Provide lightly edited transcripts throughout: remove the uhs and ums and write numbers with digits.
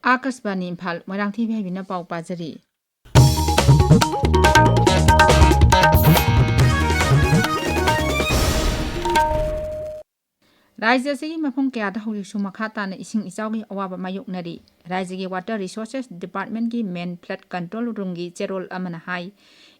Akasbani Imphal Moirangthem Ibehaibi pau pajari. Raja segi mafung kaya da huri suma khata na ising isaugi awaba mayuk nari. Raja gi Water Resources Department gi Main Flood Control Room gi Cherol amana hai.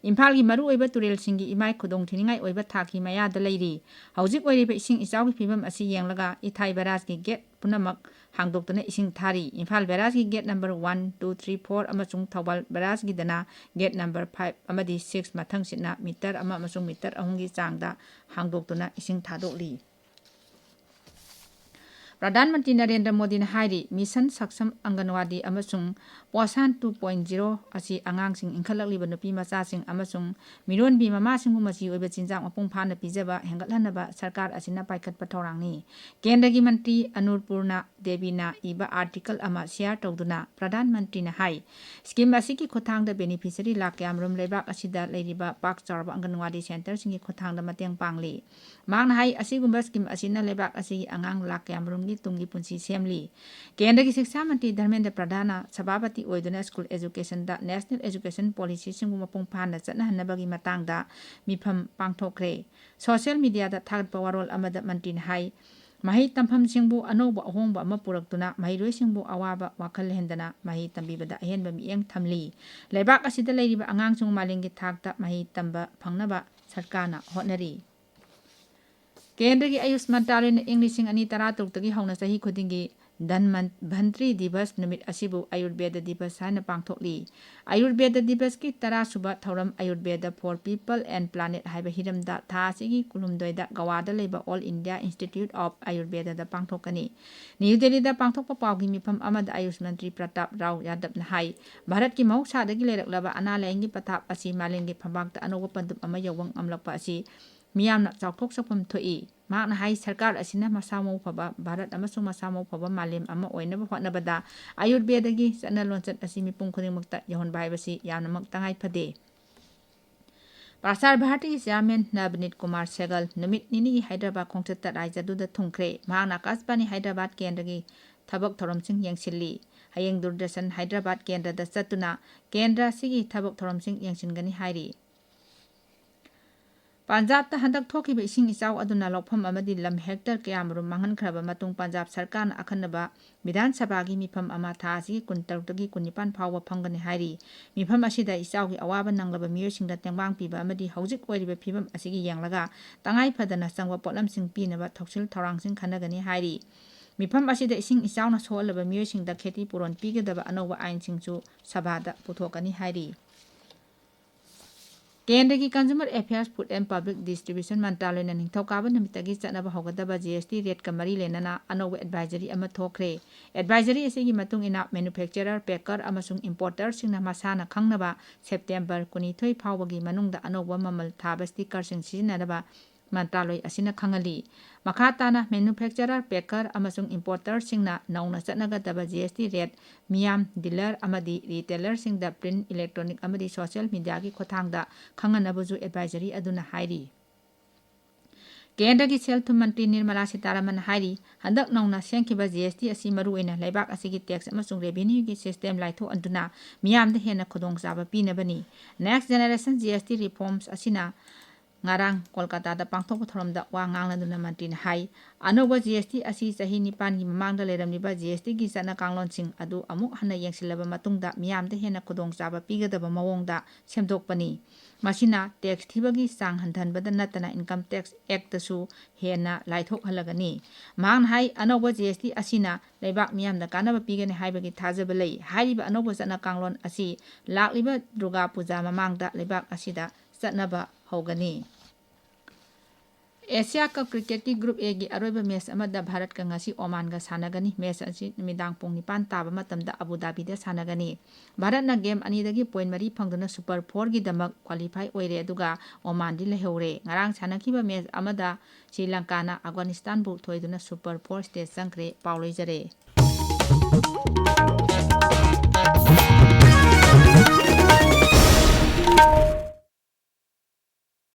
Imphal gi maru oiba turel singi imai khudong thiningai oiba thaki maya da leiri. Haujik oiriba ising isaugi phibam asi yenglaga Ithai Barrage gi gate punamak hangdoktuna ising thari. Imphal Barrage gi gate number 1, 2, 3, 4 amasung Thawal Barrage gi dana gate number 5 amadi 6 mathang sitna meter ama amasung meter ahungi changda hangdoktuna ising thadokli. Pradhan Mantri Narendra Modi na hairi Mission Saksam Anganwadi amasung Posan 2.0 asi angangsing inkhalakliba nupi macasing amasung mironbi mamasingbu machi oiba chinjak mapung phana pijaba hengatlanaba sarkar asina paikhatpa thorangni. Kendragi Mantri Anurpurna Devina iba article ama share tawduna Pradhan Mantri na hai scheme asiki khothangda beneficiary lakyamrum lebak asida leiriba pak charba Anganwadi center singi khothangda mateng pangli. Mangna hai asigumba scheme asina lebak asigi angang lakyamrum tungi punsi semli. Kendra ki Shiksha Mantri Dharmendra Pradhana Sabhabati oiduna school education da national education policy singbu mapung phana chatnahanabagi matangda mifam pangthokre. Social media da thagatpa warol amada mantri na hai mahi tampham singbu anoba ahongba ama puraktuna mahiroi singbu awaba wakhal hendana mahi tambibada ahenba mieng thamli. Leibak asida leiriba angangsung malingi thakta mahi tamba phangnaba sarkarna hotnari. Kendra ki Ayush Mantralayna English ani tara turtagi hauna sahi khudingi Dhanvantri Divas numit asibu Ayurveda Divas haina pangthokli. Ayurveda Divas ki tara suba thauram Ayurveda for People and Planet haiba hiramda tha asigi kulumdoida Gawada leba All India Institute of Ayurveda da pangthokani. New Delhi da pangthokpa pawgi mifam amada Ayush Mantri Pratap Rao Yadav na hai Bharat ki mahuksadagi leraklaba analayingi pathap asi malengi phambakta anoba pandum ama yawang amlakpa asi miyamna chawthok sakpam thoi makna hai sarkar asina masamo phaba Bharat amasung masamo phaba malem ama oinaba hotnabada Ayurveda gi chana lonchat asi mipum khudingmakta yahonba haibasi yamnamak tangai phade. Prasar Bharati Chairman Navneet Kumar Sehgal numit nini Hyderabad khongchatta raijaduda thungkhre makna Akashbani Hyderabad kendra gi thabak thoramsing yengsilli. Hayeng Durdarshan Hyderabad kendra da chatuna kendra sigi thabak thoramsing yengsingani hairi. Punjab ta handak thokiba ising isau aduna lokpham amadi lam hector kayamrum mangan khraba matung Punjab sarkarna akhanaba Vidhan Sabha gi mifam ama tha asi 16 19 phawba phangani hairi. Mifam asida isau gi awaba nanglaba miyosingda tengbang piba amadi haujik oiriba phibam asigi yenglaga tangai phadana sangwa potlamsing pinaba thoksil thorangsing khanagani hairi. Mifam asida ising isau na solaba miyosingda kheti puron pigadaba anoba ainsingchu sabhada puthokani hairi. Kendra ki Consumer Affairs Food and Public Distribution Mantralayna ningthokaba numitagi chatnaba hogadaba GST rate ka mari lenana anoba advisory ama thokre. Advisory asigi matung ina manufacturer, packer amasung importer singna masana khangnaba September 22 phawbagi manungda anoba mamal thaba sticker sing sijinadaba Mantraloy asina khangali. Makhatana manufacturer, packer amasung importer singna nauna chatnagadaba GST rate miyam dealer amadi retailer singda print electronic amadi social media gi khothangda khanganabuju advisory aduna hairi. Kendra ki Selthum Mantri Nirmala Sitaraman hairi handak nauna sengkiba GST asi maruina leibak asigi tax amasung revenue gi system laitho anduna miyamda hena khudongchaba pinabani. Next generation GST reforms asina ngarang Kolkata da pangthok thoramda wa ngangladuna mantri na hai anoba GST asi sahi nipan gi mamangda leramliba GST gi chana kanglonsing adu amuk hana yengsilaba matungda miyamda hena khudongchaba pigadaba mawongda semdokpani. Masina tax thibagi sang hanthanbada natana Income Tax Act su hena laithok halagani. Mang hai anoba GST asina leibak miyamda kanaba pigani haibagi thajaba lei hairiba anoba chana kanglon asi lakliba Durga Puja mamangda leibak asida chatnaba hogani. Asia Cup Cricket ki Group A gi aroiba match amada Bharat ka ngasi Oman ga sanagani. Match asi midang pung 9 taba matamda Abu Dhabi da sanagani. Bharat na game ani dagi point mari phangduna Super 4 gi damak qualify oire aduga Oman di leheure. Ngarang sanakiba match amada Sri Lanka na Afghanistan bu thoiduna Super 4 stage sangkre pauloi jare.